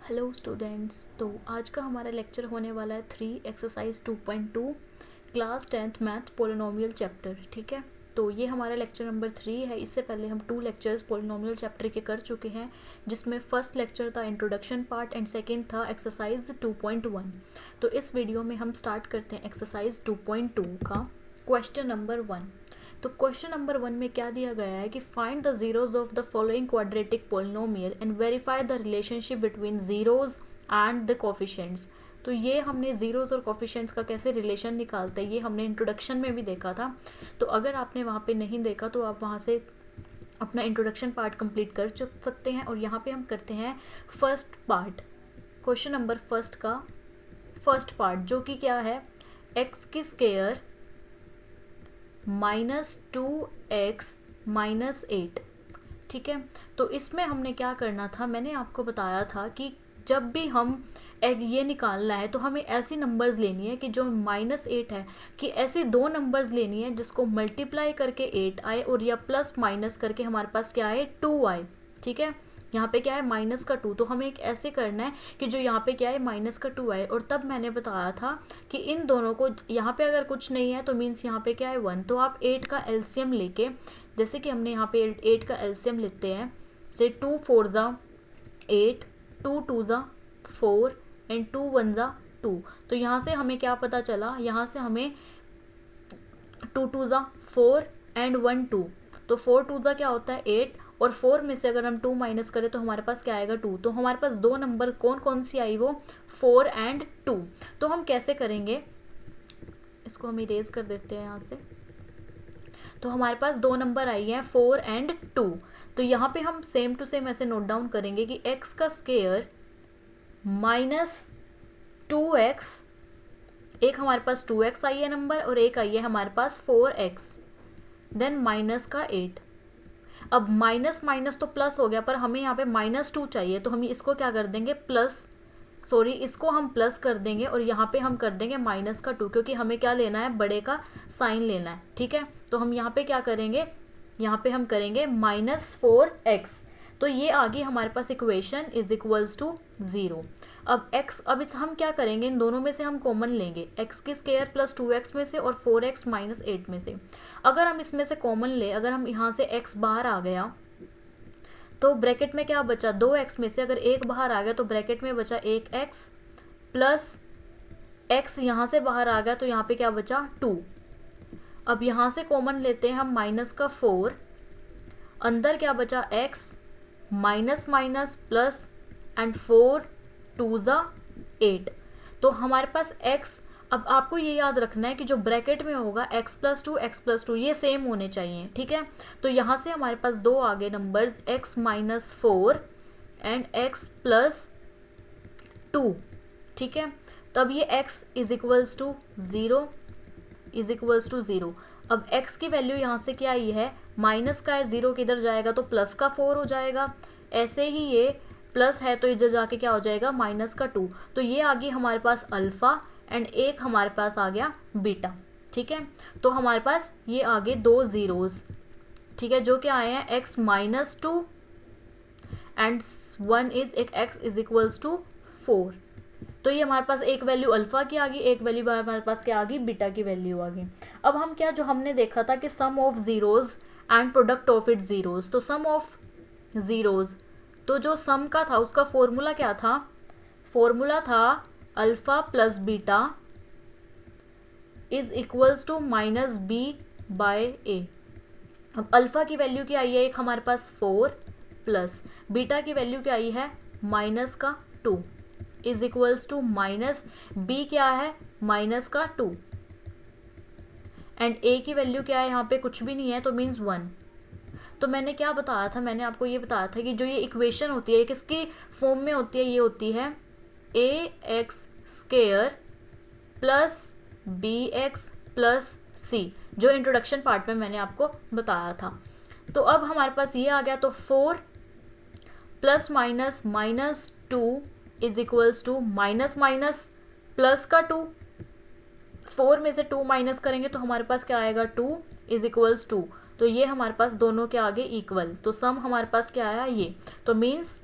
Hello students. तो आज का हमारा लेक्चर होने वाला है 3 exercise 2.2 class 10th maths polynomial chapter. ठीक है, तो ये हमारा लेक्चर नंबर 3 है। इससे पहले हम 2 लेक्चर्स पोलिनोमियल चैप्टर के कर चुके हैं, जिसमें फर्स्ट लेक्चर था इंट्रोडक्शन पार्ट एंड सेकंड था एक्सरसाइज 2.1। तो इस वीडियो में हम स्टार्ट करते हैं एक्सरसाइज 2.2 का क्वेश्चन नंबर 1। तो क्वेश्चन नंबर 1 में क्या दिया गया है कि find the zeros of the following quadratic polynomial and verify the relationship between zeros and the coefficients. तो ये हमने जीरोज और कोफिशिएंट्स का कैसे रिलेशन निकालते हैं ये हमने इंट्रोडक्शन में भी देखा था। तो अगर आपने वहाँ पे नहीं देखा तो आप वहाँ से अपना इंट्रोडक्शन पार्ट कंप्लीट कर सकते हैं। और यहाँ पे हम करते हैं first part, question number first का फर्स्ट पार्ट, जो कि क्या है, एक्स की स्क्वायर -2x-8। ठीक है, तो इसमें हमने क्या करना था, मैंने आपको बताया था कि जब भी हम ये निकालना है तो हमें ऐसी नंबर्स लेनी है कि जो -8 है, कि ऐसे दो नंबर्स लेनी है जिसको मल्टीप्लाई करके 8 आए और या प्लस माइनस करके हमारे पास क्या आए, 2 आए। ठीक है, यहाँ पे क्या है, माइनस का 2, तो हमें एक ऐसे करना है कि जो यहाँ पे क्या है, माइनस का 2 आए। और तब मैंने बताया था कि इन दोनों को, यहाँ पे अगर कुछ नहीं है तो मीन्स यहाँ पे क्या है, 1। तो आप 8 का एलसीएम लेके, जैसे कि हमने यहाँ पे 8 का एलसीएम लेते हैं, से 2 4 ज़ा 8, 2 2 ज़ा 4 एंड 2 1 ज़ा 2। तो यहाँ से हमें क्या पता चला, यहाँ से हमें 2 2 ज़ा 4 एंड 1 2। तो 4 2 ज़ा क्या होता है, 8, और 4 में से अगर हम 2 माइनस करें तो हमारे पास क्या आएगा, 2। तो हमारे पास दो नंबर कौन कौन सी आई, वो 4 एंड 2। तो हम कैसे करेंगे, इसको हम इरेज कर देते हैं यहाँ से। तो हमारे पास दो नंबर आई हैं, 4 एंड 2। तो यहाँ पे हम सेम टू सेम ऐसे नोट डाउन करेंगे कि x का स्क्वायर -2x, एक हमारे पास 2x आई है नंबर और एक आई है हमारे पास 4x, देन माइनस का 8। अब माइनस माइनस तो प्लस हो गया, पर हमें यहाँ पे -2 चाहिए, तो हम इसको क्या कर देंगे, इसको हम प्लस कर देंगे और यहाँ पे हम कर देंगे माइनस का 2, क्योंकि हमें क्या लेना है, बड़े का साइन लेना है। ठीक है, तो हम यहाँ पे क्या करेंगे, यहाँ पे हम करेंगे -4x। तो ये आ गई हमारे पास इक्वेशन इज इक्वल्स टू 0। अब इस हम क्या करेंगे, इन दोनों में से हम कॉमन लेंगे, x की स्क्वायर प्लस 2x में से और 4x -8 में से। अगर हम इसमें से कॉमन ले, अगर हम यहाँ से x बाहर आ गया तो ब्रैकेट में क्या बचा, 2x में से अगर एक बाहर आ गया तो ब्रैकेट में बचा 1x प्लस x यहाँ से बाहर आ गया तो यहाँ पे क्या बचा, 2। अब यहाँ से कॉमन लेते हैं हम माइनस का 4, अंदर क्या बचा, x minus minus plus and 4 2 ज़ा 8। तो हमारे पास x, अब आपको ये याद रखना है कि जो ब्रैकेट में होगा x+2 ये सेम होने चाहिए। ठीक है, तो यहाँ से हमारे पास दो आगे नंबर्स x -4 एंड x+2। ठीक है, तो अब ये x इज इक्वल्स टू 0। अब x की वैल्यू यहाँ से क्या आई है, माइनस का है, 0 किधर जाएगा तो प्लस का 4 हो जाएगा। ऐसे ही ये प्लस है तो इधर जाके क्या हो जाएगा, माइनस का 2। तो ये आ गई हमारे पास अल्फ़ा एंड एक हमारे पास आ गया बीटा। ठीक है, तो हमारे पास ये आगे दो ज़ीरोज़, ठीक है, जो क्या आए हैं, x -2 एंड 1 इज एक x इज इक्वल्स टू 4। तो ये हमारे पास एक वैल्यू अल्फ़ा की आ गई, एक वैल्यू हमारे पास क्या आ गई, बीटा की वैल्यू आ गई। अब हम क्या, जो हमने देखा था कि sum of zeros and product of it zeros, तो सम ऑफ ज़ीरोज़, तो जो सम का था उसका फॉर्मूला क्या था, फॉर्मूला था alpha plus beta is equals to -b/a। अब अल्फ़ा की वैल्यू क्या आई है, एक हमारे पास 4 प्लस बीटा की वैल्यू क्या आई है, -2 इज इक्वल्स टू -b क्या है, -2 एंड a की वैल्यू क्या है, यहाँ पे कुछ भी नहीं है तो मीन्स 1। तो मैंने क्या बताया था, मैंने आपको ये बताया था कि जो ये इक्वेशन होती है किसकी फॉर्म में होती है, ये होती है ax² प्लस bx प्लस c, जो इंट्रोडक्शन पार्ट में मैंने आपको बताया था। तो अब हमारे पास ये आ गया, तो 4 plus minus -2 is equals to minus minus plus का 2। 4 में से 2 माइनस करेंगे तो हमारे पास क्या आएगा, 2 इज इक्वल्स 2। तो ये हमारे पास दोनों के आगे इक्वल, तो सम हमारे पास क्या आया, ये। तो मीन्स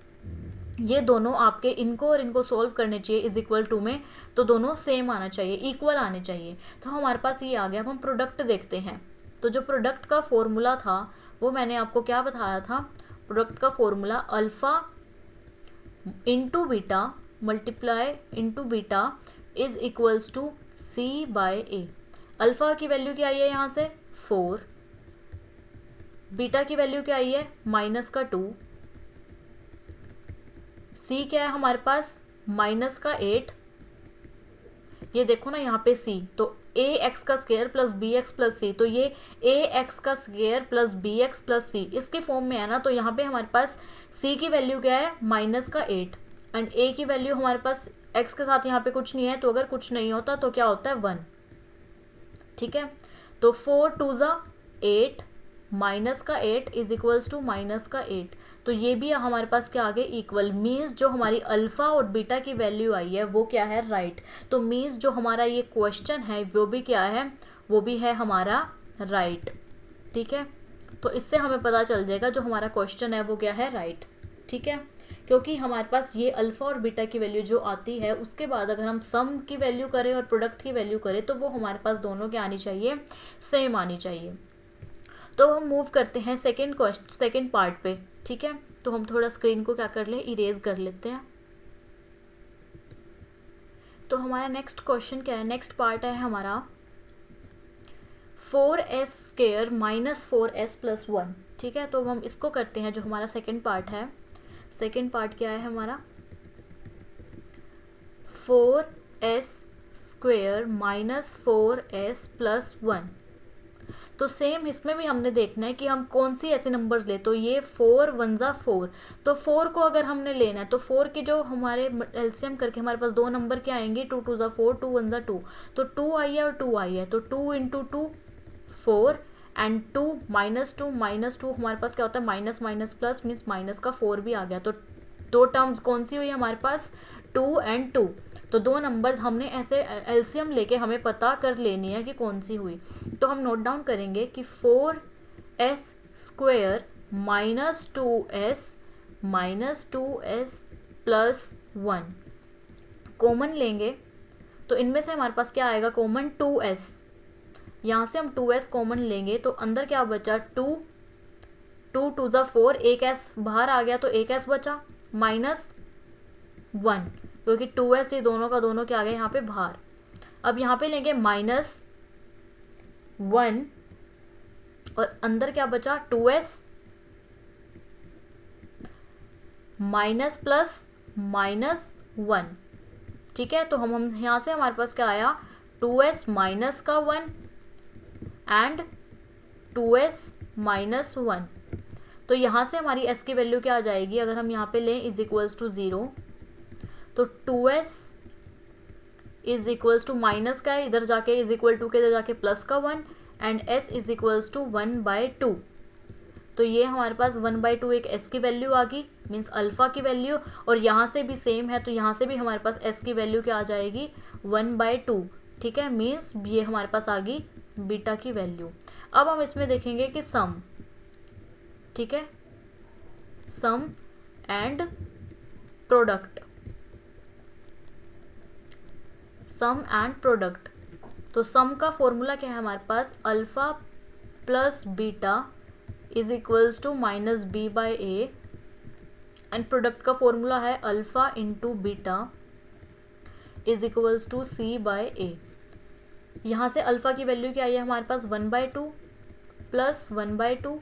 ये दोनों आपके इनको और इनको सोल्व करने चाहिए इज इक्वल टू में, तो दोनों सेम आना चाहिए, इक्वल आने चाहिए। तो हमारे पास ये आ गया। अब हम प्रोडक्ट देखते हैं। तो जो प्रोडक्ट का फॉर्मूला था वो मैंने आपको क्या बताया था, प्रोडक्ट का formula alpha into beta multiply into beta is equals to C by A. Alpha की वैल्यू क्या आई है यहाँ से 4, बीटा की वैल्यू क्या आई है -2, सी क्या है हमारे पास -8। ये देखो ना यहाँ पे सी, तो ए एक्स का square plus b x plus c, तो ये ए एक्स का square plus b x plus c इसके फॉर्म में है ना। तो यहाँ पे हमारे पास सी की वैल्यू क्या है -8 एंड ए की वैल्यू हमारे पास एक्स के साथ यहाँ पे कुछ नहीं है, तो अगर कुछ नहीं होता तो क्या होता है 1। ठीक है, तो 4 2 8 -8 इज इक्वल्स टू -8। तो ये भी हमारे पास क्या आ गए इक्वल। मीन्स जो हमारी अल्फ़ा और बीटा की वैल्यू आई है वो क्या है राइट। तो मीन्स जो हमारा ये क्वेश्चन है वो भी क्या है, वो भी है हमारा राइट। ठीक है, तो इससे हमें पता चल जाएगा जो हमारा क्वेश्चन है वो क्या है राइट। ठीक है, क्योंकि हमारे पास ये अल्फ़ा और बीटा की वैल्यू जो आती है उसके बाद अगर हम सम की वैल्यू करें और प्रोडक्ट की वैल्यू करें तो वो हमारे पास दोनों क्या आनी चाहिए, सेम आनी चाहिए। तो हम मूव करते हैं सेकेंड पार्ट पे। ठीक है, तो हम थोड़ा स्क्रीन को क्या कर ले, इरेज कर लेते हैं। तो हमारा नेक्स्ट क्वेश्चन क्या है, नेक्स्ट पार्ट है हमारा 4s² -4s + 1। ठीक है, तो हम इसको करते हैं। जो हमारा सेकेंड पार्ट है, सेकेंड पार्ट क्या है हमारा 4s² -4s + 1। तो सेम इसमें भी हमने देखना है कि हम कौन सी ऐसे नंबर ले। तो ये 4 1 4, तो 4 को अगर हमने लेना है तो 4 के जो हमारे एलसीएम करके हमारे पास दो नंबर क्या आएंगे 2 2 4 2 1 2। तो 2 आई है और 2 आई है, तो 2 × 2 4 एंड 2 -2 हमारे पास क्या होता है minus minus plus means minus का 4 भी आ गया। तो दो टर्म्स कौन सी हुई हमारे पास 2 और 2। तो दो नंबर्स हमने ऐसे एलसीएम लेके हमें पता कर लेनी है कि कौन सी हुई। तो हम नोट डाउन करेंगे कि 4s² -2s + 1 कॉमन लेंगे तो इनमें से हमारे पास क्या आएगा कॉमन 2s। यहाँ से हम 2s कॉमन लेंगे तो अंदर क्या बचा 2 2 2 4, एक s बाहर आ गया तो एक s बचा -1 क्योंकि 2s ये दोनों का दोनों क्या आ गया यहाँ पे बाहर। अब यहाँ पे लेंगे -1 और अंदर क्या बचा 2s माइनस प्लस -1। ठीक है, तो हम यहाँ से हमारे पास क्या आया 2s -1 एंड 2s -1। तो यहाँ से हमारी s की वैल्यू क्या आ जाएगी अगर हम यहाँ पे लें इज इक्वल्स टू 0। तो 2s is equals to minus का है इधर जाके इज इक्वल टू के इधर जाके प्लस का 1 and s is equals to 1/2। तो ये हमारे पास 1/2 एक s की वैल्यू आ गई मीन्स अल्फ़ा की वैल्यू। और यहाँ से भी सेम है तो यहाँ से भी हमारे पास s की वैल्यू क्या आ जाएगी 1/2। ठीक है, मीन्स ये हमारे पास आ गई बीटा की वैल्यू। अब हम इसमें देखेंगे कि सम। ठीक है, sum and product, sum and product. तो सम का फॉर्मूला क्या है हमारे पास alpha plus beta is equals to -b/a and product का फॉर्मूला है alpha into beta is equals to c/a। यहाँ से अल्फ़ा की वैल्यू क्या आई है हमारे पास 1/2 plus 1/2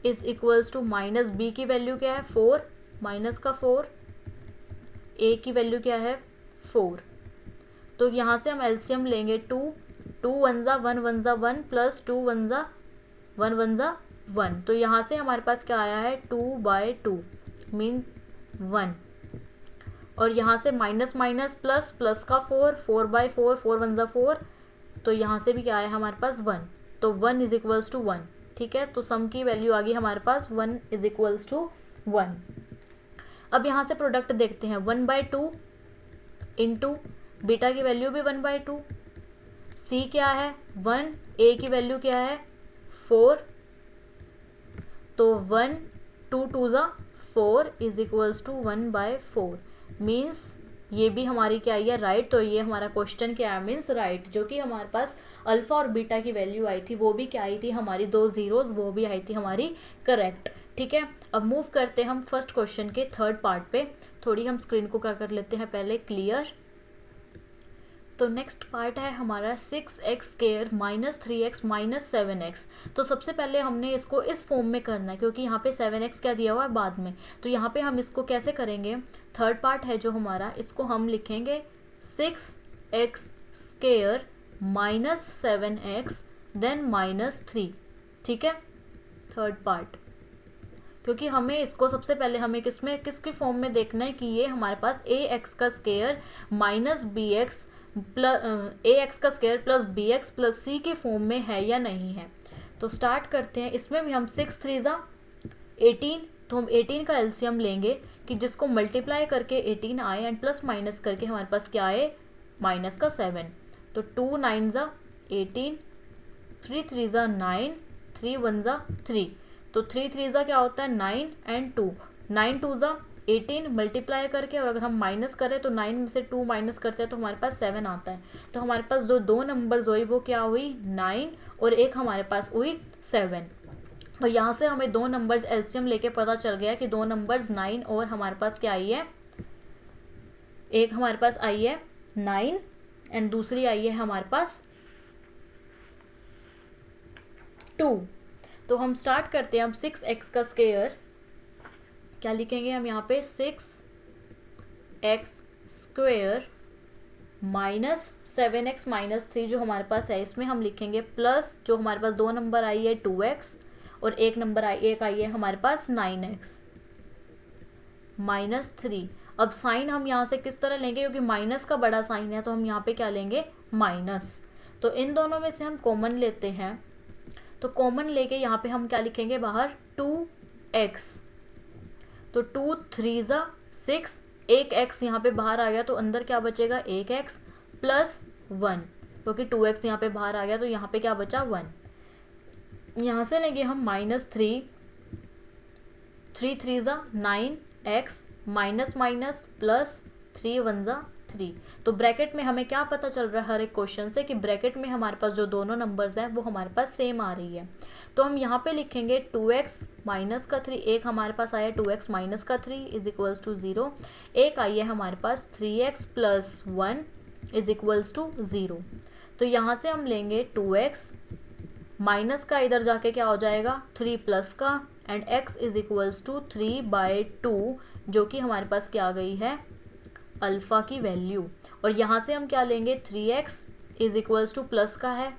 is equals to -b की वैल्यू क्या है 4 माइनस का 4, a की वैल्यू क्या है 4। तो यहाँ से हम एलसीएम लेंगे 2 2 1 1 1 1 प्लस 2 1 1 1 1। तो यहाँ से हमारे पास क्या आया है 2/2 मीन 1। और यहाँ से माइनस माइनस प्लस प्लस का 4 4/4 4 1 4। तो यहाँ से भी क्या आया हमारे पास 1। तो 1 इज इक्वल्स टू 1। ठीक है, तो सम की वैल्यू आ गई हमारे पास 1 इज इक्वल्स टू 1। अब यहाँ से प्रोडक्ट देखते हैं 1/2 इंटू बीटा की वैल्यू भी 1/2, सी क्या है 1, ए की वैल्यू क्या है 4। तो 1 2 2 4 इज इक्वल्स टू 1/4 मीन्स ये भी हमारी क्या आई है राइट। तो ये हमारा क्वेश्चन क्या है मीन्स राइट। जो कि हमारे पास अल्फा और बीटा की वैल्यू आई थी वो भी क्या आई थी हमारी 2 जीरोज, वो भी आई थी हमारी करेक्ट। ठीक है, अब मूव करते हैं हम फर्स्ट क्वेश्चन के थर्ड पार्ट पे। थोड़ी हम स्क्रीन को क्या कर लेते हैं पहले क्लियर। तो नेक्स्ट पार्ट है हमारा 6x² minus 3x minus 7x। तो सबसे पहले हमने इसको इस फॉर्म में करना है क्योंकि यहाँ पे 7x क्या दिया हुआ है बाद में। तो यहाँ पे हम इसको कैसे करेंगे, थर्ड पार्ट है जो हमारा, इसको हम लिखेंगे 6x² minus 7x then minus 3। ठीक है, थर्ड पार्ट, क्योंकि हमें इसको सबसे पहले हमें किसके फॉर्म में देखना है कि ये हमारे पास ax का square minus bx plus ax का स्क्वायर प्लस bx प्लस c के फॉर्म में है या नहीं है। तो स्टार्ट करते हैं। इसमें भी हम 6 3 18, तो हम 18 का एलसीएम लेंगे कि जिसको मल्टीप्लाई करके 18 आए एंड प्लस माइनस करके हमारे पास क्या आए माइनस का 7। तो 2 9 18, 3 3 9, 3 1 3। तो 3 3 क्या होता है 9 एंड 2, 9 2 18 मल्टीप्लाई करके, और अगर हम माइनस करें तो 9 में से 2 माइनस करते हैं तो हमारे पास 7 आता है। तो हमारे पास जो 2 नंबर्स हुई वो क्या हुई 9 और एक हमारे पास हुई 7। और यहाँ से हमें 2 नंबर्स एलसीएम लेके पता चल गया कि 2 नंबर्स 9 और हमारे पास क्या आई है, एक हमारे पास आई है 9 एंड दूसरी आई है हमारे पास 2। तो हम स्टार्ट करते हैं। हम 6x का स्क्वायर क्या लिखेंगे हम यहाँ पे 6x² माइनस 7x माइनस 3 जो हमारे पास है इसमें हम लिखेंगे प्लस जो हमारे पास 2 नंबर आई है 2x और एक आई है हमारे पास 9x माइनस 3। अब साइन हम यहाँ से किस तरह लेंगे, क्योंकि माइनस का बड़ा साइन है तो हम यहाँ पे क्या लेंगे माइनस। तो इन दोनों में से हम कॉमन लेते हैं। तो कॉमन लेके यहाँ पे हम क्या लिखेंगे बाहर 2x। तो 2 3 6, एक x यहाँ पे बाहर आ गया तो अंदर क्या बचेगा एक x प्लस 1, क्योंकि 2x यहाँ पे बाहर आ गया तो यहाँ पे क्या बचा 1। यहाँ से लेंगे हम minus 3, 3 3 9x minus minus plus 3 1 3। तो ब्रैकेट में हमें क्या पता चल रहा है हर एक क्वेश्चन से कि ब्रैकेट में हमारे पास जो दोनों नंबर्स हैं वो हमारे पास सेम आ रही है। तो हम यहाँ पे लिखेंगे 2x माइनस का 3, एक हमारे पास आया 2x माइनस का 3 इज इक्वल्स टू 0, एक आई है हमारे पास 3x plus 1 is equals to 0। तो यहाँ से हम लेंगे 2x माइनस का इधर जाके क्या हो जाएगा 3 प्लस का and x is equals to 3/2 जो कि हमारे पास क्या आ गई है अल्फ़ा की वैल्यू। और यहाँ से हम क्या लेंगे 3x is equals two plus का है,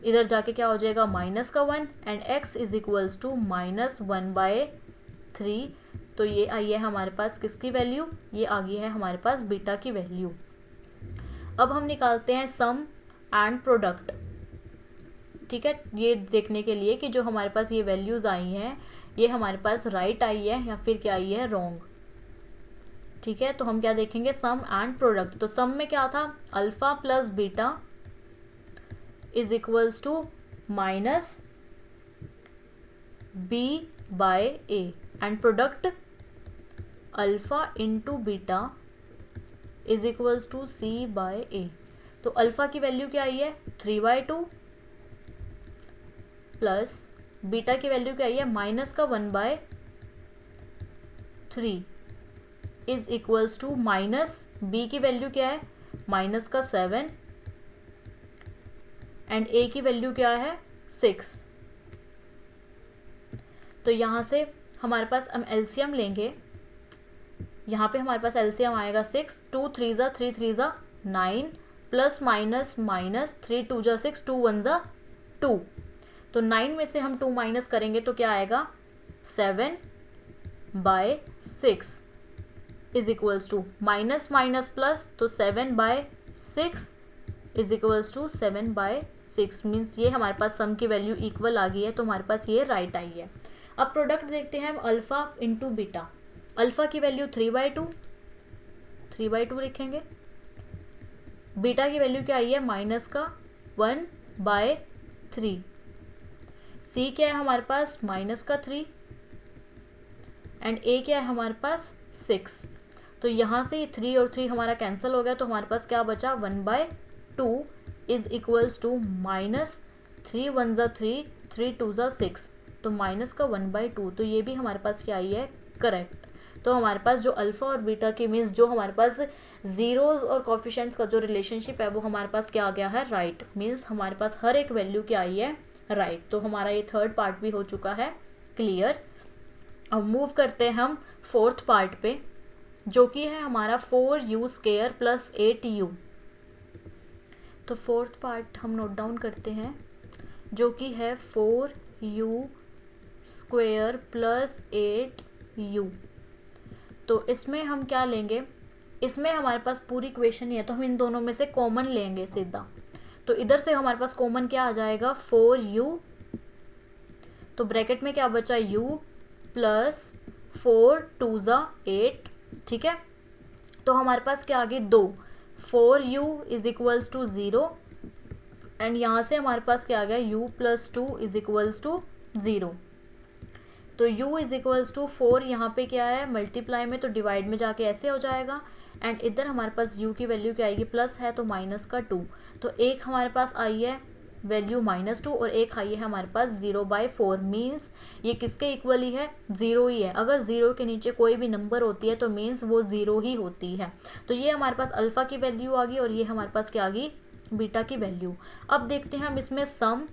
इधर जाके क्या हो जाएगा माइनस का 1 and x is equals to -1/3। तो ये आई है हमारे पास किसकी वैल्यू, ये आ गई है हमारे पास बीटा की वैल्यू। अब हम निकालते हैं सम एंड प्रोडक्ट। ठीक है, ये देखने के लिए कि जो हमारे पास ये वैल्यूज़ आई हैं ये हमारे पास राइट आई है या फिर क्या आई है रॉन्ग। ठीक है, तो हम क्या देखेंगे सम एंड प्रोडक्ट। तो सम में क्या था alpha plus beta is equals to minus b/a and product alpha into beta is equals to c/a। तो अल्फ़ा की वैल्यू क्या आई है 3/2 प्लस बीटा की वैल्यू क्या आई है माइनस का 1/3 is equals to minus B की वैल्यू क्या है माइनस का 7 एंड ए की वैल्यू क्या है 6। तो यहाँ से हमारे पास हम एलसीएम लेंगे। यहाँ पे हमारे पास एलसीएम आएगा 6, 2 3 3 3 9 प्लस माइनस माइनस 3 2 6 2 1 2। तो 9 में से हम 2 माइनस करेंगे तो क्या आएगा 7/6 is equals to minus minus plus, तो 7/6 इज इक्वल्स टू 7/6 मीन्स ये हमारे पास सम की वैल्यू इक्वल आ गई है तो हमारे पास ये राइट आई है। अब प्रोडक्ट देखते हैं हम अल्फ़ा इंटू बीटा। अल्फ़ा की वैल्यू 3/2 लिखेंगे, बीटा की वैल्यू क्या आई है माइनस का 1/3, सी क्या है हमारे पास माइनस का 3 एंड ए क्या है हमारे पास 6। तो यहाँ से 3 और 3 हमारा कैंसिल हो गया, तो हमारे पास क्या बचा 1/2 इज इक्वल्स टू माइनस 3 1 ज़ा 3 3 2 ज़ा 6, तो माइनस का 1/2। तो ये भी हमारे पास क्या आई है करेक्ट। तो हमारे पास जो अल्फ़ा और बीटा की मीन्स जो हमारे पास जीरोज़ और कोफिशिएंट्स का जो रिलेशनशिप है वो हमारे पास क्या आ गया है राइट। मीन्स हमारे पास हर एक वैल्यू क्या आई है राइट। तो हमारा ये थर्ड पार्ट भी हो चुका है क्लियर। अब मूव करते हैं हम फोर्थ पार्ट पे, जो कि है हमारा 4u स्क्वायर प्लस 8u। तो फोर्थ पार्ट हम नोट डाउन करते हैं, जो कि है 4u स्क्वायर प्लस 8u। तो इसमें हम क्या लेंगे, इसमें हमारे पास पूरी इक्वेशन ही है, तो हम इन दोनों में से कॉमन लेंगे सीधा। तो इधर से हमारे पास कॉमन क्या आ जाएगा 4u, तो ब्रैकेट में क्या बचा u प्लस 4 2 ज़ा 8, ठीक है। तो हमारे पास क्या आ गई 2, 4u is equals to 0 and यहाँ से हमारे पास क्या आ गया u plus 2 is equals to 0। तो u इज इक्वल्स टू 4 यहाँ पे क्या है मल्टीप्लाई में, तो डिवाइड में जाके ऐसे हो जाएगा एंड इधर हमारे पास u की वैल्यू क्या आएगी प्लस है तो माइनस का 2। तो एक हमारे पास आई है वैल्यू -2 और एक आई है हमारे पास 0/4। मीन्स ये किसके इक्वली है 0 ही है। अगर 0 के नीचे कोई भी नंबर होती है तो मीन्स वो 0 ही होती है। तो ये हमारे पास अल्फ़ा की वैल्यू आ गई और ये हमारे पास क्या आ गई बीटा की वैल्यू। अब देखते हैं हम इसमें sum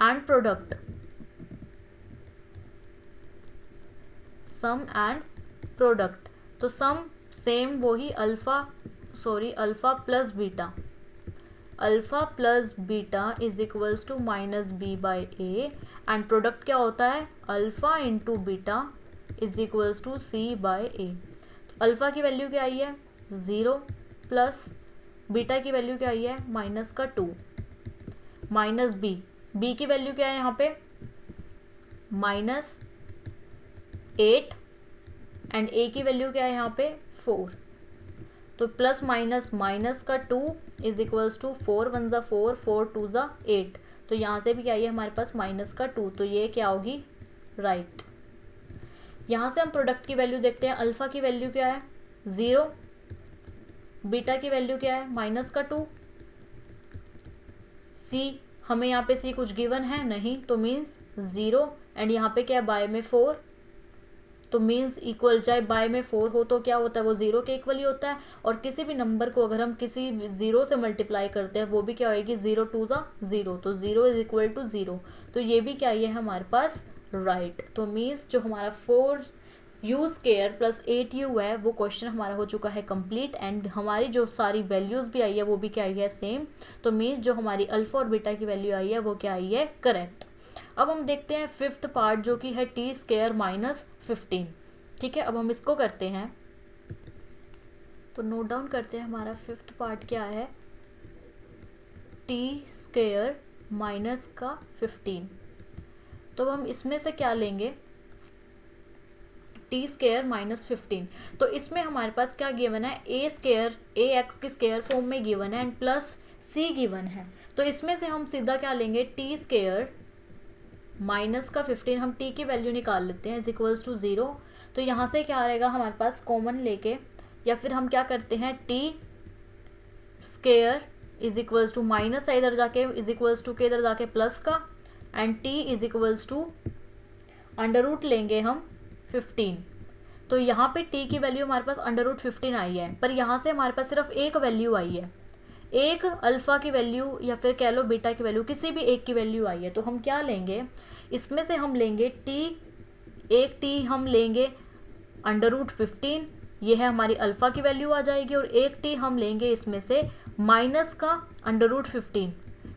and product, sum and product. तो सम सेम वही alpha plus beta, alpha plus beta is equals to -b/a and product क्या होता है alpha into beta is equals to c/a। तो अल्फ़ा की वैल्यू क्या आई है 0 प्लस बीटा की वैल्यू क्या आई है -2 माइनस बी की वैल्यू क्या है यहाँ पे -8 एंड ए की वैल्यू क्या है यहाँ पे 4। तो प्लस माइनस माइनस का 2 इज इक्वल्स टू 4 1 ज़ा 4 4 2 ज़ा 8। तो यहाँ से भी क्या है हमारे पास माइनस का 2, तो ये क्या होगी राइट। यहाँ से हम प्रोडक्ट की वैल्यू देखते हैं। अल्फ़ा की वैल्यू क्या है 0, बीटा की वैल्यू क्या है -2, सी हमें यहाँ पे सी कुछ गिवन है नहीं, तो मीन्स 0 एंड यहाँ पे क्या है बाय में 4, तो मीन्स इक्वल, चाहे बाय में 4 हो तो क्या होता है वो 0 के इक्वल ही होता है। और किसी भी नंबर को अगर हम किसी 0 से मल्टीप्लाई करते हैं वो भी क्या होएगी 0 2 ज़ा 0, तो 0 इज इक्वल टू 0। तो ये भी क्या ये है हमारे पास राइट। तो मीन्स जो हमारा 4u स्क्वायर प्लस 8u है वो क्वेश्चन हमारा हो चुका है कंप्लीट एंड हमारी जो सारी वैल्यूज़ भी आई है वो भी क्या आई है सेम। तो मीन्स जो हमारी अल्फ़ा और बीटा की वैल्यू आई है वो क्या आई है करेक्ट। अब हम देखते हैं फिफ्थ पार्ट जो कि है टी स्क्वायर -15, ठीक है। अब हम इसको करते हैं, तो नोट डाउन करते हैं हमारा फिफ्थ पार्ट क्या है टी स्क्वायर -15। तो हम इसमें से क्या लेंगे टी स्क्वायर -15। तो इसमें हमारे पास क्या गिवन है ए स्क्वायर ए एक्स की स्क्वायर फॉर्म में गिवन है एंड प्लस सी गिवन है। तो इसमें से हम सीधा क्या लेंगे टी स्क्वायर -15, हम टी की वैल्यू निकाल लेते हैं इज इक्वल्स टू 0। तो यहाँ से क्या रहेगा हमारे पास कॉमन लेके, या फिर हम क्या करते हैं T square is equals to minus है इधर जाके इज इक्वल्स टू के इधर जाके प्लस का and T is equals to under root लेंगे हम 15। तो यहाँ पे टी की वैल्यू हमारे पास √15 आई है, पर यहाँ से हमारे पास सिर्फ एक वैल्यू आई है, एक अल्फ़ा की वैल्यू या फिर कह लो बीटा की वैल्यू, किसी भी एक की वैल्यू आई है। तो हम क्या लेंगे इसमें से हम लेंगे एक टी हम लेंगे √15, ये है हमारी अल्फ़ा की वैल्यू आ जाएगी, और एक टी हम लेंगे इसमें से माइनस का √15।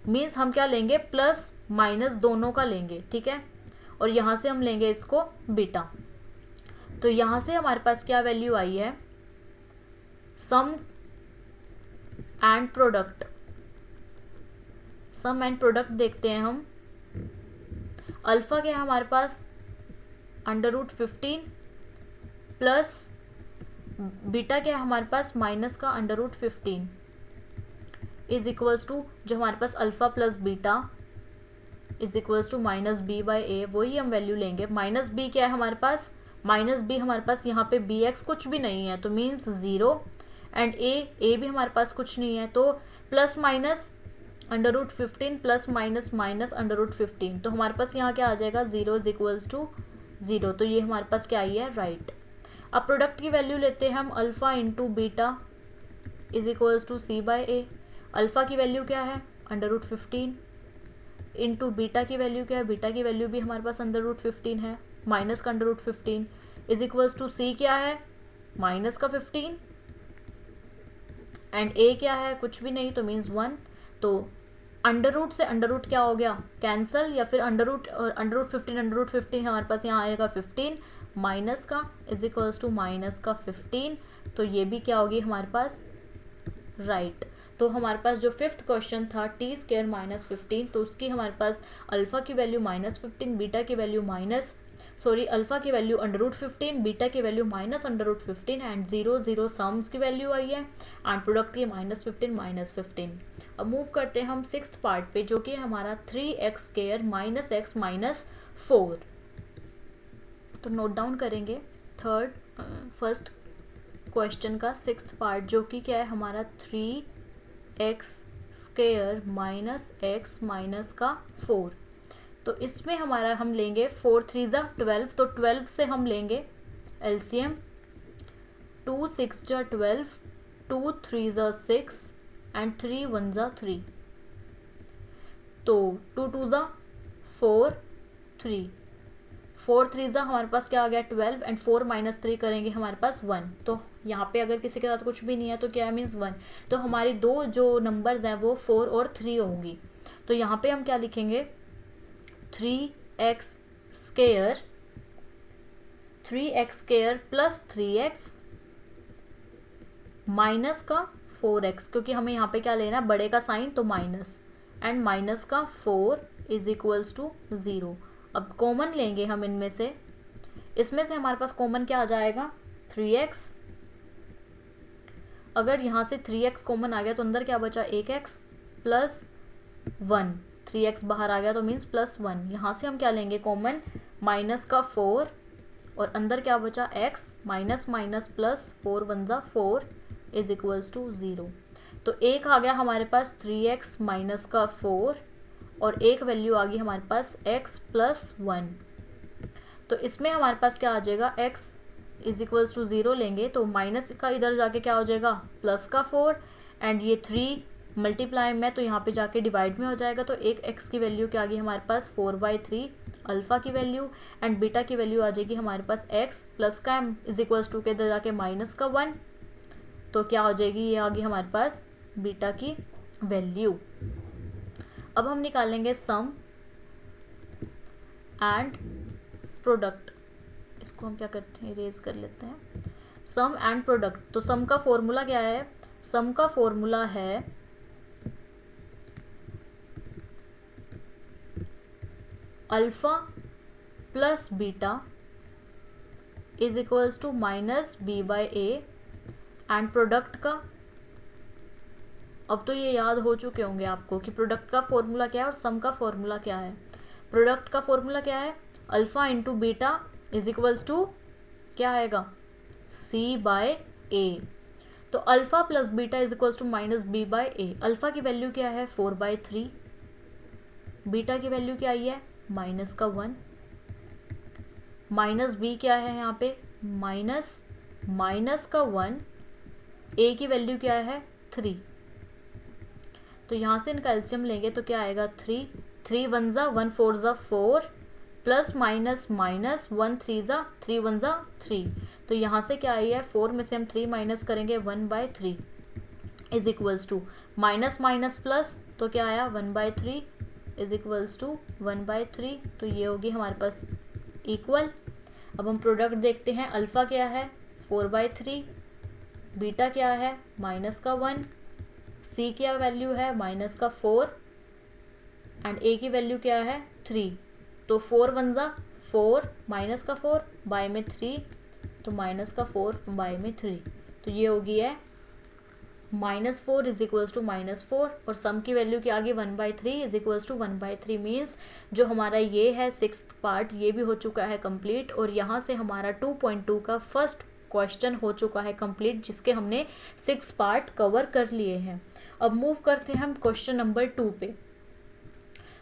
मीन्स हम क्या लेंगे प्लस माइनस दोनों का लेंगे, ठीक है। और यहाँ से हम लेंगे इसको बीटा। तो यहाँ से हमारे पास क्या वैल्यू आई है sum and product. Sum and product देखते हैं हम। अल्फ़ा क्या है हमारे पास √15 प्लस बीटा क्या है हमारे पास माइनस का √15 इज इक्वल्स टू जो हमारे पास alpha plus beta is equals to minus B by a, वही हम वैल्यू लेंगे। माइनस बी क्या है हमारे पास, माइनस बी हमारे पास यहाँ पे बी एक्स कुछ भी नहीं है तो मीन्स ज़ीरो, एंड ए भी हमारे पास कुछ नहीं है तो plus minus under root 15 plus minus minus under root 15, तो हमारे पास यहाँ क्या आ जाएगा, zero is equals to zero. तो ये हमारे पास क्या आई है, राइट। अब प्रोडक्ट की वैल्यू लेते हैं हम, alpha into beta is equals to C by A. Alpha की वैल्यू क्या है, अंडर रूट 15, इंटू बीटा की वैल्यू क्या है, बीटा की वैल्यू भी हमारे पास अंडर रूट 15 है, माइनस का under root 15 is equals to c क्या है, माइनस का 15, एंड ए क्या है, कुछ भी नहीं तो मीन्स 1। तो अंडर रूट से अंडर रूट क्या हो गया, कैंसल, या फिर अंडर रूट और अंडर रूट 15 हमारे पास यहाँ आएगा 15 माइनस का इज इक्वल्स टू माइनस का 15, तो ये भी क्या होगी हमारे पास, राइट। तो हमारे पास जो फिफ्थ क्वेश्चन था टी स्क्वायर माइनस 15, तो उसकी हमारे पास अल्फ़ा की वैल्यू माइनस 15, बीटा की वैल्यू अल्फ़ा की वैल्यू अंडर रूट 15, बीटा की value minus under root 15, and 0 0 sums की वैल्यू आई है, एंड प्रोडक्ट की माइनस 15। अब मूव करते हैं हम सिक्स्थ पार्ट पे, जो कि हमारा 3x square minus x minus 4। तो नोट डाउन करेंगे फर्स्ट क्वेश्चन का सिक्स्थ पार्ट, जो कि क्या है हमारा 3x square minus x minus का 4। तो इसमें हमारा हम लेंगे 4 3 जा 12, तो 12 से हम लेंगे एलसीएम, 2 6 जा 12, 2 3 जा 6, एंड 3 1 जा 3, तो 2 2 जा 4, 3 4 3 जा हमारे पास क्या आ गया 12, एंड 4 माइनस 3 करेंगे हमारे पास 1। तो यहाँ पे अगर किसी के साथ कुछ भी नहीं है तो क्या है, मीन्स 1। तो हमारी दो जो नंबर्स हैं वो 4 और 3 होंगी। तो यहाँ पे हम क्या लिखेंगे, 3x square plus 3x minus का 4x, क्योंकि हमें यहाँ पे क्या लेना है, बड़े का साइन तो माइनस, एंड माइनस का 4 इज इक्वल्स टू 0। अब कॉमन लेंगे हम इनमें से, इसमें से हमारे पास कॉमन क्या आ जाएगा, 3x। अगर यहाँ से 3x कॉमन आ गया तो अंदर क्या बचा, 1x प्लस 1, 3x बाहर आ गया तो मीन्स प्लस 1। यहाँ से हम क्या लेंगे कॉमन, माइनस का 4, और अंदर क्या बचा x, माइनस माइनस प्लस 4 1 जा 4 इज इक्वल्स टू 0। तो एक आ गया हमारे पास 3x माइनस का 4, और एक वैल्यू आ गई हमारे पास x प्लस 1। तो इसमें हमारे पास क्या आ जाएगा, x इज इक्वल्स टू 0 लेंगे तो माइनस का इधर जाके क्या हो जाएगा, प्लस का 4, एंड ये 3 मल्टीप्लाई में तो यहाँ पे जाके डिवाइड में हो जाएगा। तो एक x की वैल्यू क्या आ गई हमारे पास 4/3 अल्फ़ा की वैल्यू, एंड बीटा की वैल्यू आ जाएगी हमारे पास x प्लस का m इज इक्वल्स टू के इधर जाके माइनस का 1, तो क्या हो जाएगी, ये आ गई हमारे पास बीटा की वैल्यू। अब हम निकालेंगे सम एंड प्रोडक्ट, इसको हम क्या करते हैं, इरेज कर लेते हैं, सम एंड प्रोडक्ट। तो सम का फॉर्मूला क्या है, सम का फॉर्मूला है alpha plus beta is equals to minus B by A, and product का, अब तो ये याद हो चुके होंगे आपको कि प्रोडक्ट का फॉर्मूला क्या है और सम का फॉर्मूला क्या है। प्रोडक्ट का फॉर्मूला क्या है, alpha into beta is equals to क्या आएगा, सी बाय ए। तो alpha plus beta is equals to minus B by A. Alpha की वैल्यू क्या है 4/3, बीटा की वैल्यू क्या आई है माइनस का 1, माइनस बी क्या है यहाँ पे माइनस का 1, ए की वैल्यू क्या है 3। तो यहाँ से इनका एलसीएम लेंगे तो क्या आएगा 3 3 1 जा 1 4 जा 4, प्लस माइनस माइनस 1 3 जा 3 1 जा 3। तो यहाँ से क्या आई है 4 में से हम 3 माइनस करेंगे 1/3 is equals to minus minus plus, तो क्या आया 1/3 इज इक्वल्स टू 1/3। तो ये होगी हमारे पास इक्वल। अब हम प्रोडक्ट देखते हैं, अल्फ़ा क्या है 4/3, बीटा क्या है माइनस का 1, सी क्या वैल्यू है माइनस का 4, एंड ए की वैल्यू क्या है 3। तो 4 1 जा 4, माइनस का 4 बाय में 3, तो माइनस का 4 बाय में 3। तो ये होगी है -4 इज इक्वल्स टू -4 और सम की वैल्यू के आगे 1/3 इज इक्वल्स टू 1/3 मीन्स जो हमारा ये है 6th पार्ट ये भी हो चुका है कंप्लीट और यहाँ से हमारा 2.2 का फर्स्ट क्वेश्चन हो चुका है कंप्लीट जिसके हमने 6 पार्ट कवर कर लिए हैं। अब मूव करते हैं हम क्वेश्चन नंबर 2 पे।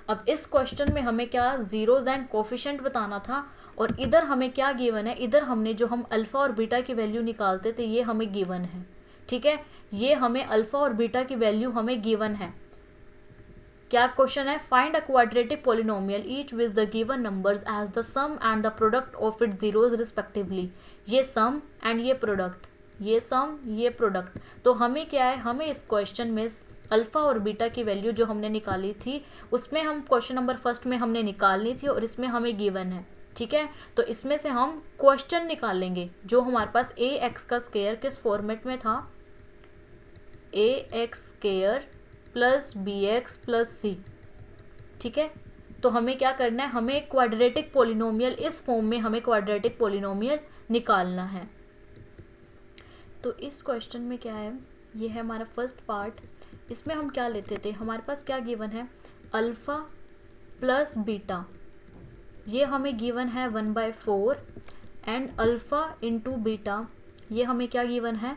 अब इस क्वेश्चन में हमें क्या जीरोज एंड कोफिशिएंट बताना था और इधर हमें क्या गिवन है, इधर हमने जो हम अल्फा और बीटा की वैल्यू निकालते थे ये हमें गिवन है। ठीक है, ये हमें अल्फा और बीटा की वैल्यू हमें गिवन है। क्या क्वेश्चन है, find a quadratic polynomial each with the given numbers as the sum and the product of its zeros respectively. ये सम एंड ये प्रोडक्ट, ये सम ये प्रोडक्ट। तो हमें क्या है, हमें इस क्वेश्चन में अल्फा और बीटा की वैल्यू जो हमने निकाली थी उसमें हम क्वेश्चन नंबर फर्स्ट में हमने निकालनी थी और इसमें हमें गिवन है। ठीक है, तो इसमें से हम क्वेश्चन निकालेंगे जो हमारे पास ए एक्स का स्क्वायर किस फॉर्मेट में था, a x square plus b x plus c. ठीक है, तो हमें क्या करना है, हमें क्वाड्रेटिक पॉलिनोमियल इस फॉर्म में हमें क्वाड्रेटिक पॉलिनोमियल निकालना है। तो इस क्वेश्चन में क्या है, ये है हमारा फर्स्ट पार्ट। इसमें हम क्या लेते थे, हमारे पास क्या गिवन है, अल्फ़ा प्लस बीटा, ये हमें गिवन है 1/4 एंड अल्फ़ा इंटू बीटा ये हमें क्या गिवन है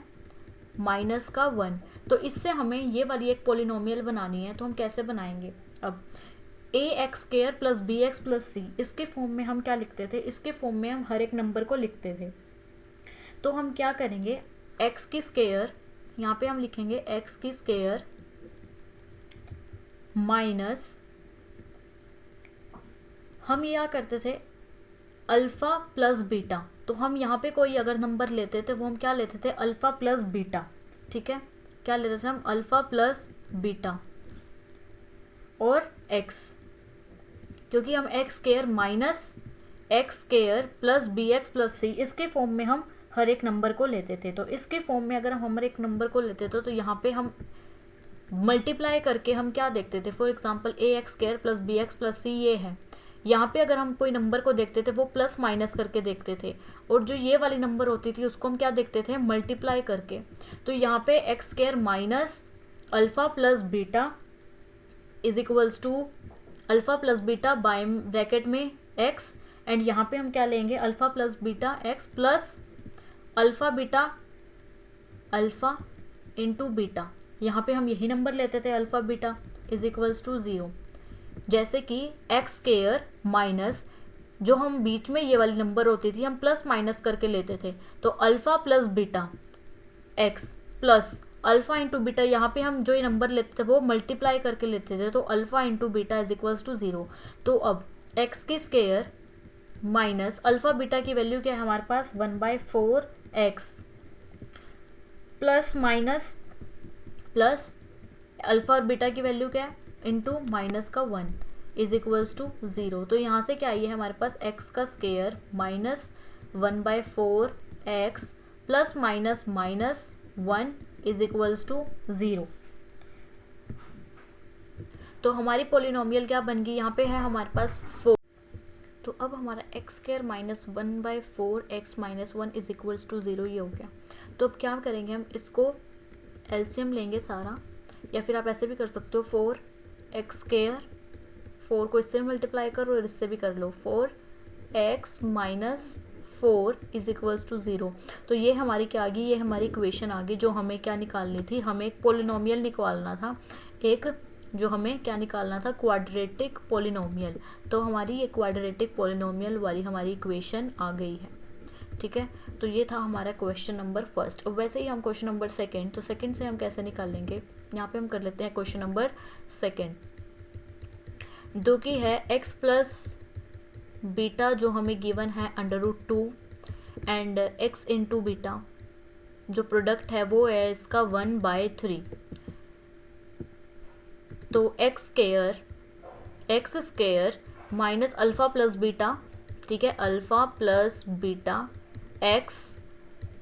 -1। तो इससे हमें ये वाली एक पॉलिनोमियल बनानी है, तो हम कैसे बनाएंगे। अब a x square plus b x plus c इसके फॉर्म में हम क्या लिखते थे, इसके फॉर्म में हम हर एक नंबर को लिखते थे। तो हम क्या करेंगे, एक्स की स्क्वायर यहाँ पे हम लिखेंगे एक्स की स्क्वायर माइनस, हम क्या करते थे अल्फ़ा प्लस बीटा, तो हम यहाँ पे कोई अगर नंबर लेते थे वो हम क्या लेते थे अल्फ़ा प्लस बीटा। ठीक है, क्या लेते थे हम अल्फ़ा प्लस बीटा और एक्स, क्योंकि हम x square minus x square plus b x plus c इसके फॉर्म में हम हर एक नंबर को लेते थे। तो इसके फॉर्म में अगर हम हर एक नंबर को लेते थे तो यहाँ पे हम मल्टीप्लाई करके हम क्या देखते थे, for example a x square plus b x plus c ये है, यहाँ पे अगर हम कोई नंबर को देखते थे वो प्लस माइनस करके देखते थे और जो ये वाली नंबर होती थी उसको हम क्या देखते थे मल्टीप्लाई करके। तो यहाँ पे X square minus alpha plus beta is equals to alpha plus beta by bracket में एक्स एंड यहाँ पे हम क्या लेंगे alpha plus beta x plus alpha beta alpha into beta, यहाँ पे हम यही नंबर लेते थे alpha beta is equals to 0। जैसे कि एक्स स्क्वायर माइनस जो हम बीच में ये वाली नंबर होती थी हम प्लस माइनस करके लेते थे, तो alpha plus beta x plus alpha into beta, यहाँ पे हम जो ये नंबर लेते थे वो मल्टीप्लाई करके लेते थे, तो alpha into beta is equals to 0। तो अब एक्स की स्क्वायर माइनस अल्फ़ा बीटा की वैल्यू क्या है हमारे पास 1/4 X plus minus plus alpha और बीटा की वैल्यू क्या है इंटू -1 इज इक्वल्स टू 0। तो यहाँ से क्या आई है हमारे पास एक्स का square minus 1/4 X plus -1 is equals to 0। तो हमारी पॉलिनोमियल क्या बन गई, यहाँ पे है हमारे पास 4। तो अब हमारा X square minus 1/4 X minus 1 is equals to 0 ये हो गया। तो अब क्या करेंगे, हम इसको एलसीएम लेंगे सारा, या फिर आप ऐसे भी कर सकते हो 4 एक्स स्क्वायर, 4 को इससे मल्टीप्लाई करो और इससे भी कर लो 4 X minus 4 is equals to 0। तो ये हमारी क्या आ गई, ये हमारी इक्वेशन आ गई जो हमें क्या निकालनी थी, हमें एक पॉलिनोमियल निकालना था, एक जो हमें क्या निकालना था क्वाड्रेटिक पॉलिनोमियल। तो हमारी ये क्वाड्रेटिक पॉलिनोमियल वाली हमारी इक्वेशन आ गई है। ठीक है, तो ये था हमारा क्वेश्चन नंबर फर्स्ट। अब वैसे ही हम क्वेश्चन नंबर सेकंड, तो सेकंड से हम कैसे निकालेंगे, यहाँ पे हम कर लेते हैं क्वेश्चन नंबर सेकंड, जो कि है एक्स प्लस बीटा जो हमें गिवन है √2 एंड एक्स इंटू बीटा जो प्रोडक्ट है वो है इसका 1/3। तो x square minus alpha plus beta, ठीक है, alpha plus beta x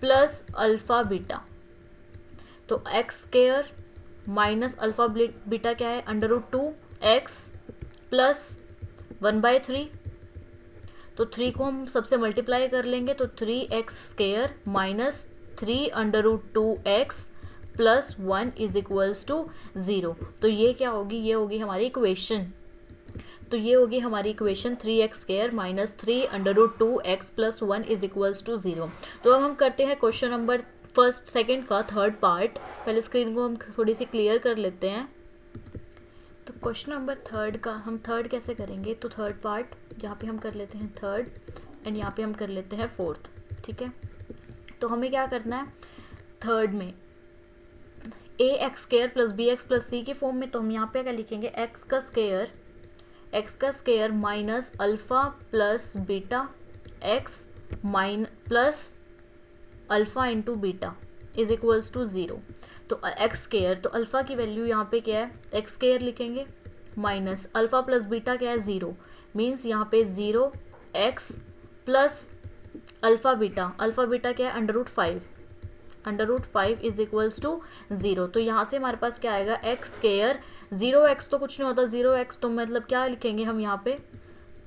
plus alpha beta. तो x square minus alpha beta क्या है √2 एक्स प्लस 1/3। तो 3 को हम सबसे मल्टीप्लाई कर लेंगे, तो 3x square minus 3 √2 X plus 1 is equals to 0। तो ये क्या होगी, ये होगी हमारी इक्वेशन। तो ये होगी हमारी equation 3x² minus 3√2x plus 1 is equals to 0। तो अब हम करते हैं क्वेश्चन नंबर सेकंड का थर्ड पार्ट। पहले स्क्रीन को हम थोड़ी सी क्लियर कर लेते हैं। तो क्वेश्चन नंबर थर्ड का हम थर्ड कैसे करेंगे, तो थर्ड पार्ट यहाँ पे हम कर लेते हैं थर्ड एंड यहाँ पे हम कर लेते हैं फोर्थ। ठीक है, तो हमें क्या करना है थर्ड में ax² प्लस bx प्लस c के फॉर्म में। तो हम यहाँ पे क्या लिखेंगे, x का square minus alpha plus beta x plus alpha into beta is equals to 0। तो x², तो अल्फ़ा की वैल्यू यहाँ पे क्या है, x² लिखेंगे माइनस अल्फ़ा प्लस बीटा क्या है 0, मीन्स यहाँ पे 0x प्लस अल्फ़ा बीटा क्या है √5 इज इक्वल्स टू 0। तो यहाँ से हमारे पास क्या आएगा, x², 0x तो कुछ नहीं होता, 0x तो मतलब क्या लिखेंगे हम यहाँ पे,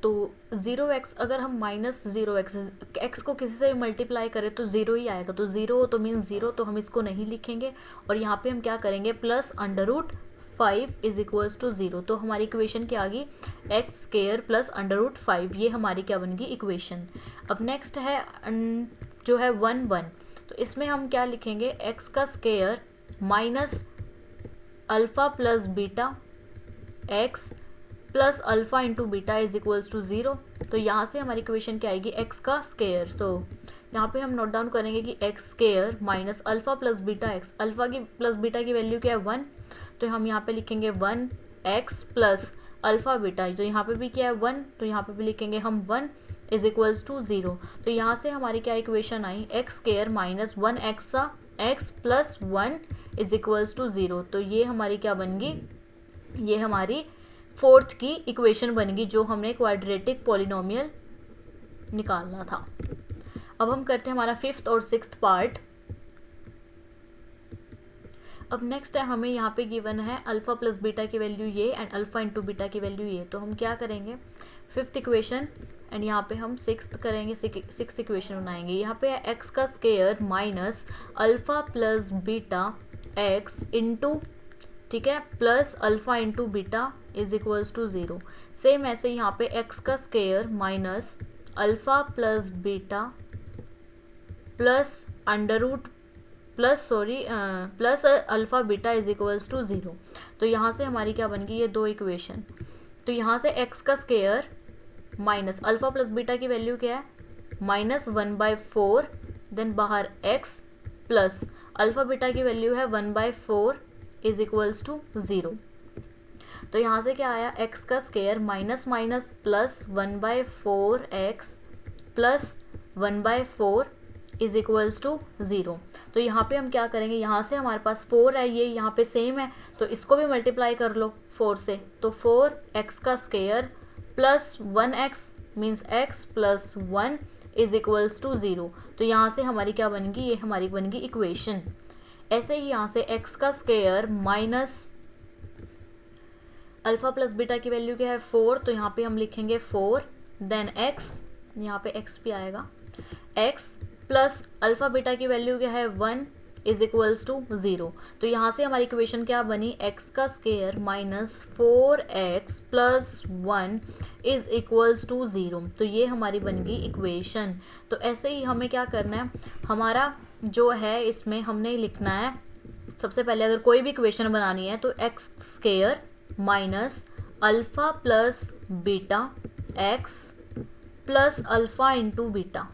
तो 0x अगर हम माइनस 0x x को किसी से भी मल्टीप्लाई करें तो 0 ही आएगा। तो 0 तो मीन्स 0, तो हम इसको नहीं लिखेंगे और यहाँ पे हम क्या करेंगे प्लस √5 इज इक्वल्स टू 0। तो हमारी इक्वेशन क्या आ गई, x² प्लस √5, ये हमारी क्या बन गई इक्वेशन। अब नेक्स्ट है जो है 1 तो इसमें हम क्या लिखेंगे, x का square minus alpha plus beta x plus alpha into beta is equals to 0। तो यहाँ से हमारी इक्वेशन क्या आएगी, x का स्क्वायर। तो यहाँ पे हम नोट डाउन करेंगे कि x² minus alpha plus beta x, alpha की प्लस बीटा की वैल्यू क्या है 1, तो हम यहाँ पे लिखेंगे 1x प्लस अल्फ़ा बीटा, तो यहाँ पे भी क्या है 1, तो यहाँ पे भी लिखेंगे हम 1 इज इक्वल्स टू 0। तो यहाँ से हमारी क्या इक्वेशन आई, x² minus 1x plus 1 is equals to 0। तो ये हमारी क्या बन गई, ये हमारी फोर्थ की इक्वेशन बन गई जो हमने क्वाड्रेटिक पॉलिनोमियल निकालना था। अब हम करते हैं हमारा फिफ्थ और सिक्स्थ पार्ट। अब नेक्स्ट है हमें यहाँ पे गिवन है अल्फ़ा प्लस बीटा की वैल्यू ये एंड अल्फ़ा इंटू बीटा की वैल्यू ये। तो हम क्या करेंगे, फिफ्थ इक्वेशन एंड यहाँ पे हम सिक्स्थ करेंगे, सिक्स्थ इक्वेशन बनाएंगे। यहाँ पे x का square minus alpha plus beta x into, ठीक है, plus alpha into beta is equals to 0। Same ऐसे यहाँ पे x का square minus alpha plus beta plus plus alpha beta is equals to 0। तो यहाँ से हमारी क्या बन गई, ये दो इक्वेशन। तो यहाँ से x का square minus alpha plus beta की वैल्यू क्या है -1/4, देन बाहर x प्लस अल्फ़ा बीटा की वैल्यू है 1/4 इज इक्वल्स टू 0। तो यहाँ से क्या आया, x का square minus minus plus 1/4x plus 1/4 is equals to 0। तो यहाँ पे हम क्या करेंगे, यहाँ से हमारे पास 4 है, ये यहाँ पे सेम है तो इसको भी मल्टीप्लाई कर लो 4 से। तो 4x का square plus 1x means x plus 1 is equals to 0। तो यहाँ से हमारी क्या बन गई, ये हमारी बन गई इक्वेशन। ऐसे ही यहाँ से x का square minus alpha plus beta की वैल्यू क्या है 4, तो यहाँ पे हम लिखेंगे 4, देन x, यहाँ पे x भी आएगा, x प्लस अल्फ़ा बीटा की वैल्यू क्या है 1 इज इक्वल्स टू 0। तो यहाँ से हमारी इक्वेशन क्या बनी, x का square minus 4x plus 1 is equals to 0। तो ये हमारी बन गई इक्वेशन। तो ऐसे ही हमें क्या करना है, हमारा जो है इसमें हमने लिखना है, सबसे पहले अगर कोई भी इक्वेशन बनानी है तो x square minus alpha plus beta x plus alpha into beta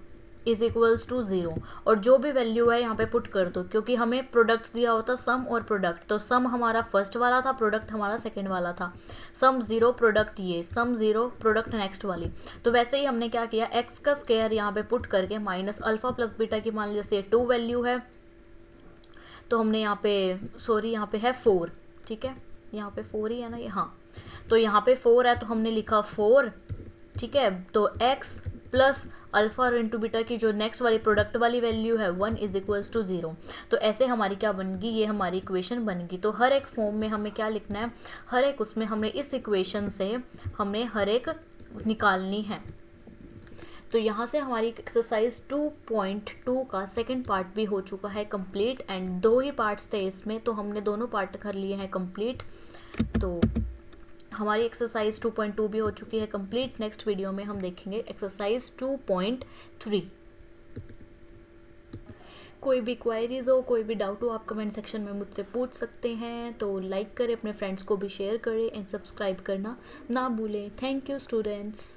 is equals to 0, और जो भी वैल्यू है यहाँ पे पुट कर दो, क्योंकि हमें प्रोडक्ट्स दिया होता सम और प्रोडक्ट। तो सम हमारा फर्स्ट वाला था, प्रोडक्ट हमारा सेकंड वाला था। सम 0 प्रोडक्ट ये, सम 0 प्रोडक्ट नेक्स्ट वाली। तो वैसे ही हमने क्या किया, x का स्क्वायर यहाँ पे पुट करके माइनस अल्फ़ा प्लस बीटा की मान लीजिए जैसे 2 वैल्यू है, तो हमने यहाँ पे यहाँ पे है 4, ठीक है, यहाँ पे 4 ही है ना ये, हाँ, तो यहाँ पे 4 है तो हमने लिखा 4, ठीक है। तो x प्लस अल्फ़ा और इंटू बीटा की जो नेक्स्ट वाली प्रोडक्ट वाली वैल्यू है 1 इज इक्वल्स टू 0। तो ऐसे हमारी क्या बन गई, ये हमारी इक्वेशन बन गई। तो हर एक फॉर्म में हमें क्या लिखना है, हर एक उसमें हमने इस इक्वेशन से हमने हर एक निकालनी है। तो यहाँ से हमारी एक्सरसाइज 2.2 का सेकंड पार्ट भी हो चुका है कंप्लीट, एंड 2 ही पार्ट्स थे इसमें, तो हमने दोनों पार्ट कर लिए हैं कंप्लीट। तो हमारी एक्सरसाइज 2.2 भी हो चुकी है कंप्लीट। नेक्स्ट वीडियो में हम देखेंगे एक्सरसाइज 2.3। कोई भी क्वायरीज हो, कोई भी डाउट हो, आप कमेंट सेक्शन में मुझसे पूछ सकते हैं। तो लाइक करें, अपने फ्रेंड्स को भी शेयर करें एंड सब्सक्राइब करना ना भूलें। Thank you students.